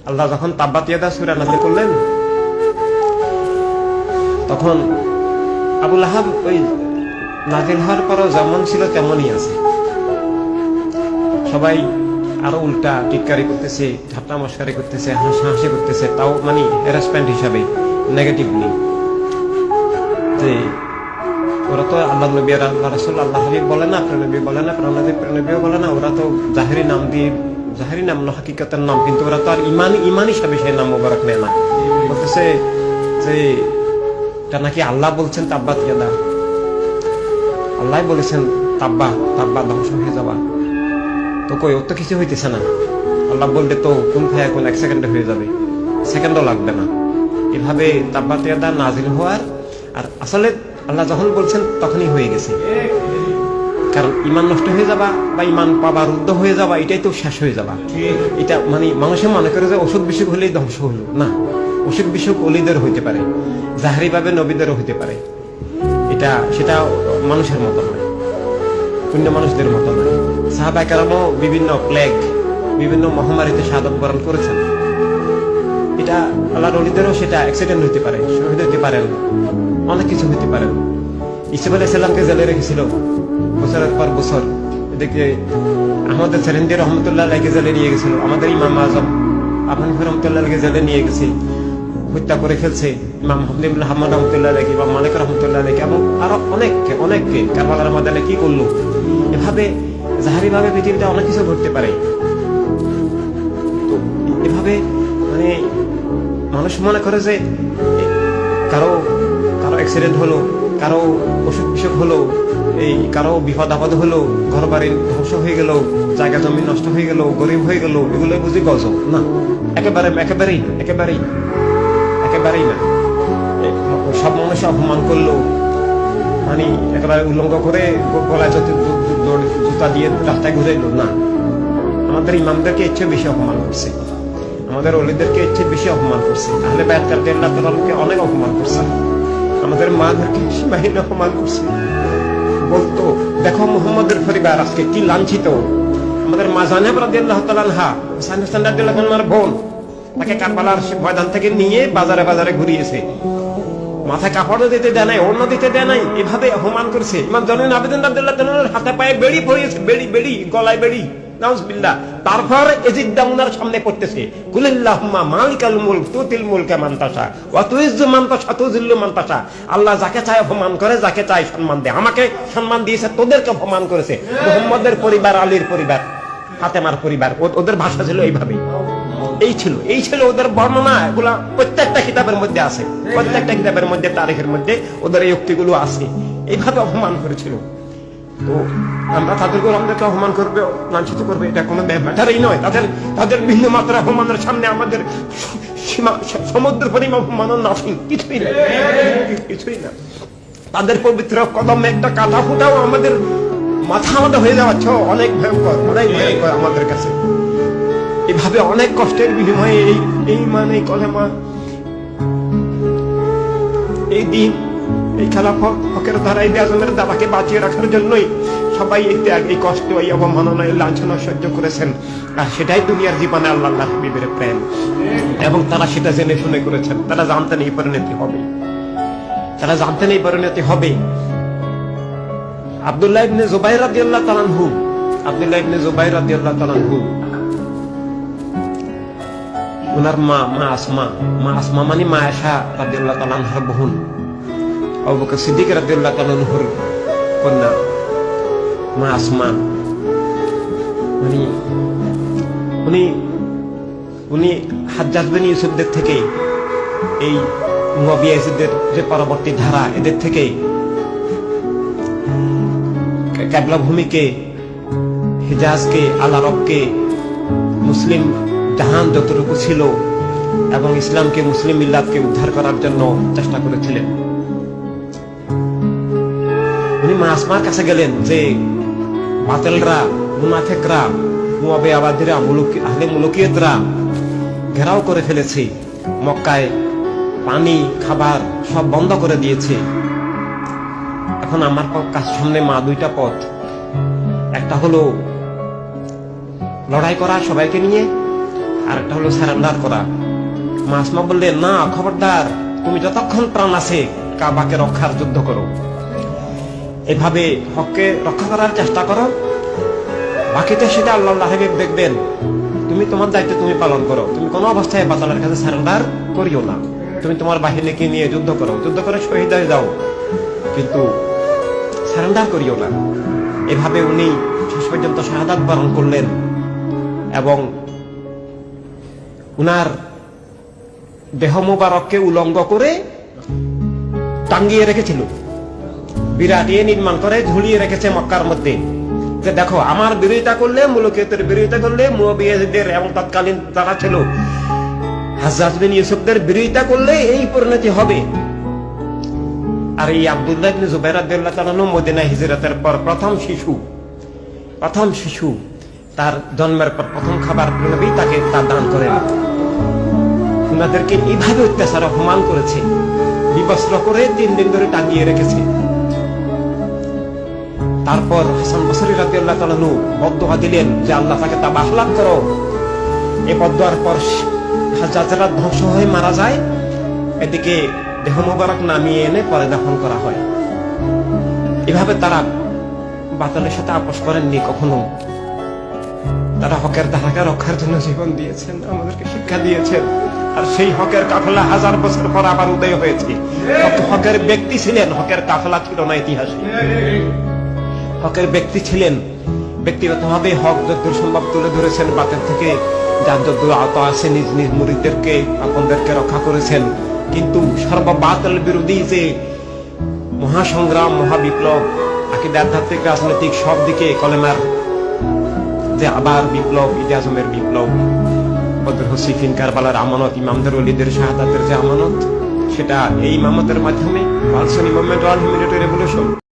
আল্লাহ যখন তাব্বাত ইয়াদা সূরা নাযিল করলেন, তখন আবু লাহাব ওই নাযিল হওয়ার পরও যেমন ছিল তেমনই আছে। সবাই আরো উল্টা টিটকারি করতেছে, ঠাট্টা মশকারি করতেছে, হাসাহাসি করতেছে, তাও মানে হ্যারাসমেন্ট হিসাবে, নেগেটিভলি। যে ওরা তো আল্লাহ নবী আর আল্লাহ রাসূল, আল্লাহ হাবিব বলে না, প্রেনবী বলে না, প্রেনবীও বলে না, ওরা তো জাহেরি নাম দিয়ে, জাহেরি নাম না হাকিকতের নাম, কিন্তু ওরা তো আর ইমান হিসাবে সেই নাম মোবারক নেয় না। বলতেছে যে এটা নাকি আল্লাহ বলছেন তাব্বাত ইয়াদা, আল্লাহ বলেছেন তাব্বা ধ্বংস হয়ে যাবা। তো কই, ওর তো কিছু হইতেছে না। আল্লাহ বললে তো কোন ফায়া কোন 1 সেকেন্ডে হয়ে যাবে, সেকেন্ডও লাগবে না। এভাবে তাব্বাত ইয়াদা নাজিল হওয়ার, আর আসলে আল্লাহ যখন বলছেন তখনই হয়ে গেছে। কারণ ইমান নষ্ট হয়ে যাবা বা ইমান পাবা রুদ্ধ হয়ে যাবা, এটাই তো শেষ হয়ে যাবা। এটা মানে মানুষে মনে করে যে অসুখ বিসুখ হলেই ধ্বংস হলো না। অসুখ বিসুখ অলিদের হইতে পারে, জাহারি ভাবে নবীদেরও হইতে পারে, সেটা মানুষের মতো নয়, পুণ্য মানুষদের মতো নয়। সাহাবায়ে কেরামও বিভিন্ন প্লেগ, বিভিন্ন মহামারীতে শাহাদাত বরণ করেছেন। এটা আল্লাহর ওলিদেরও সেটা অ্যাক্সিডেন্ট হইতে পারে, শহীদ হইতে পারেন, অনেক কিছু হইতে পারেন। ইসুফ আলাইহিস সালামকে জেলে রেখেছিল বছরের পর বছর। এদিকে আহমদ সেরেন্দি রহমতুল্লাহ আলাইহিকে জেলে নিয়ে গেছিল, আমাদের ইমাম আজম আবু হানিফা রহমতুল্লাহ আলাইহিকে জেলে নিয়ে গেছে, হত্যা করে ফেলছে। ইমাম ইবনে হাম্মাদ রহমতুল্লাহ আলাইহি, ইমাম মালিক রহমতুল্লাহ আলাইহি, এবং আরো অনেককে কারবালার ময়দানে কি করলো। এভাবে জাহারি ভাবে পৃথিবীতে অনেক কিছু ঘটতে পারে। তো এভাবে মানে মানুষ মনে করে যে কারো অ্যাক্সিডেন্ট হলো, কারো অসুখ বিসুখ হলো, এই কারো বিপদ আপদ হলো, ঘর বাড়ি ধ্বংস হয়ে গেল, জায়গা জমি নষ্ট হয়ে গেল, গরিব হয়ে গেল, এগুলো বুঝি গজব না। একেবারেই না। সব মানুষ অপমান করলো, মানে একেবারে উল্লঙ্ঘ করে গলায় জুতা দিয়ে রাস্তায় ঘুরে এলো না। আমাদের ইমামদেরকে ইচ্ছে বেশি অপমান করছে, আমাদের অলিদেরকে ইচ্ছে বেশি অপমান করছে, আহলে বায়াত রাদিয়াল্লাহু তাআলাকে অনেক অপমান করছে, আমাদের মাদেরকে সীমাহীন অপমান করছে। বলতো দেখো মুহাম্মদের পরিবার আজকে কি লাঞ্ছিত। আমাদের মা জানেব রাদিয়াল্লাহু তাআলা আনহা, হুসাইন রাদিয়াল্লাহু আনহার বোন, তাকে কারবালার ময়দান থেকে নিয়ে বাজারে ঘুরিয়েছে, মাথায় কাপড়ও দিতে দেয় নাই, অন্য দিতে দেয় নাই, এভাবে অপমান করছে। ইমাম জয়নুল আবেদিন রাদিয়াল্লাহু তাআলার হাতে পায়ে বেড়ি পরিয়েছে, বেড়ি গলায় বেড়ি, নাউজুবিল্লাহ। তারপর এজিদ দামুনার সামনে পড়তেছে, কুলিল্লাহুম্মা মালিকাল মুলক তুতিল মুলকা মান তাশা ওয়া তুইজ্জু মান তাশা তুযিল্লু মান তাশা। আল্লাহ যাকে চায় অপমান করে, যাকে চায় সম্মান দেয়। আমাকে সম্মান দিয়েছে, তোদেরকে অপমান করেছে। মুহাম্মদের পরিবার, আলীর পরিবার, ফাতেমার পরিবার, ওদের ভাষা ছিল এইভাবে। এই ছিল ওদের বর্ণনা। এগুলা প্রত্যেকটা কিতাবের মধ্যে আছে, প্রত্যেকটা কিতাবের মধ্যে, তারিখের মধ্যে ওদের এই উক্তিগুলো আছে। এইভাবে অপমান করেছিল। তো আমরা আমাদেরকে অপমান করবে, লাঞ্ছিত করবে, এটা কোনো ব্যাপারই নয়। তাদের ভিন্ন মাত্রা অপমানের সামনে আমাদের সমুদ্র পরিমাণ অপমান নাথিং, কিছুই না। তাদের পবিত্র কদমে একটা কাটা ফুটাও আমাদের মাথা হয়ে যাওয়াচ্ছ, অনেক ভয়ঙ্কর আমাদের কাছে। এভাবে অনেক কষ্টের বিনিময়ে এই মানে কলেমা, এই দিন, এই খেলাফত হকের ধারা, এই আজমের দাবাকে বাঁচিয়ে রাখার জন্যই সবাই এই ত্যাগ, এই কষ্ট, এই অবমাননা, এই লাঞ্ছনা সহ্য করেছেন। আর সেটাই দুনিয়ার জীবনে আল্লাহ হাবিবের প্রেম, এবং তারা সেটা জেনে শুনে করেছেন। তারা জানতেন এই পরিণতি হবে, আব্দুল্লাহ ইবনে জুবাইর রাদিয়াল্লাহু তাআলা আনহু, ওনার মা আসমা মানে মা আয়েশা রাদিয়াল্লাহু তাআলা আনহার বোন, আবু বকর সিদ্দিক রাদিয়াল্লাহু তাআলা আনহুর কন্যা মা আসমা। উনি হাজ্জাজ বিন ইউসুফদের থেকে, এই মুআবিয়া ইয়াজিদের যে পরবর্তী ধারা, এদের থেকে কিবলা ভূমিকে, হিজাজকে, আল আরবকে, মুসলিম জাহান যতটুকু ছিল এবং ইসলামকে, মুসলিম মিল্লাতকে উদ্ধার করার জন্য চেষ্টা করেছিলেন। উনি মা আসমার কাছে গেলেন যে বাতিলরা, মুনাফিকরা, মুআবিয়াবাদীরা, আহলে মুলুকিয়তরা ঘেরাও করে ফেলেছে মক্কায়, পানি খাবার সব বন্ধ করে দিয়েছে। এখন আমার সামনে মা দুইটা পথ, একটা হলো লড়াই করা সবাইকে নিয়ে, আর একটা হলো সারেন্ডার করা। মা আসমা বললেন, না, খবরদার, তুমি যতক্ষণ প্রাণ আছে কাবাকে রক্ষার যুদ্ধ করো, এভাবে হককে রক্ষা করার চেষ্টা করো, বাকিটা সেটা আল্লাহ দেখবেন। তুমি তোমার দায়িত্ব তুমি পালন করো, তুমি কোনো অবস্থায় বাতালের কাছে সারেন্ডার করিও না, তুমি তোমার বাহিনীকে নিয়ে যুদ্ধ করো, যুদ্ধ করে শহীদ হয়ে যাও, কিন্তু সারেন্ডার করিও না। এভাবে উনি শেষ পর্যন্ত শাহাদাত বরণ করলেন এবং উনার দেহ মোবারককে উলঙ্গ করে টাঙ্গিয়ে রেখেছিল, বিরাট নির্মাণ করে ঝুলিয়ে রেখেছে মক্কার মধ্যে, যে দেখো আমার বিরোধিতা করলে, মুলুকিয়তের বিরোধিতা করলে, মুআবিয়াদের এবং তৎকালীন যারা ছিল হাজ্জাজ বিন ইউসুফদের বিরোধিতা করলে এই পরিণতি হবে। আর এই আব্দুল্লাহ ইবনে জুবাইর রাদিয়াল্লাহু তাআলা মদিনা হিজরতের পর প্রথম শিশু, তার জন্মের পর প্রথম খাবার নবী তাকে তা দান করেন। উনাদেরকে এইভাবে অত্যাচার অপমান করেছে, বিবস্ত্র করে 3 দিন ধরে টাঙিয়ে রেখেছে। তারপর হাসান বসরি রাদিয়াল্লাহু তাআলা বদদুয়া দিলেন যে আল্লাহ তাকে তাবাহ লাভ করো। এই বদদুয়ার পর হাজ্জাজরা ধ্বংস হয়ে মারা যায়, এদিকে দেহ মোবারক নামিয়ে এনে পরে দাফন করা হয়। এভাবে তারা বাতালের সাথে আপোষ করেননি কখনো। তারা হকের ধারাকে রক্ষার জন্য জীবন দিয়েছেন, আমাদেরকে শিক্ষা দিয়েছেন। আর সেই হকের কাফেলা 1000 বছর পর আবার উদয় হয়েছে। হকের ব্যক্তি ছিলেন, হকের কাফেলা ছিল না ইতিহাসে। হকের ব্যক্তি ছিলেন, ব্যক্তিগতভাবে হক যতদূর সম্ভব তুলে ধরেছেন, বাতের থেকে যার যতদূর আওতা আছে নিজ নিজ মুরিদদেরকে, আপনদেরকে রক্ষা করেছেন। কিন্তু সর্ববাতিল বিরোধী যে মহাসংগ্রাম, মহাবিপ্লব, আকীদা, আধ্যাত্মিক, রাজনৈতিক সব দিকে কলেমার যে আবার বিপ্লব, ঈদে আজমের বিপ্লব, বদর, সিফিন, কারবালার আমানত, ইমামদের ওলিদের শাহাদাতের যে আমানত, সেটা এই ইমামতের মাধ্যমে পালসন মুভমেন্ট, ওয়ার্ল্ড হিউম্যানিটি রেভলিউশন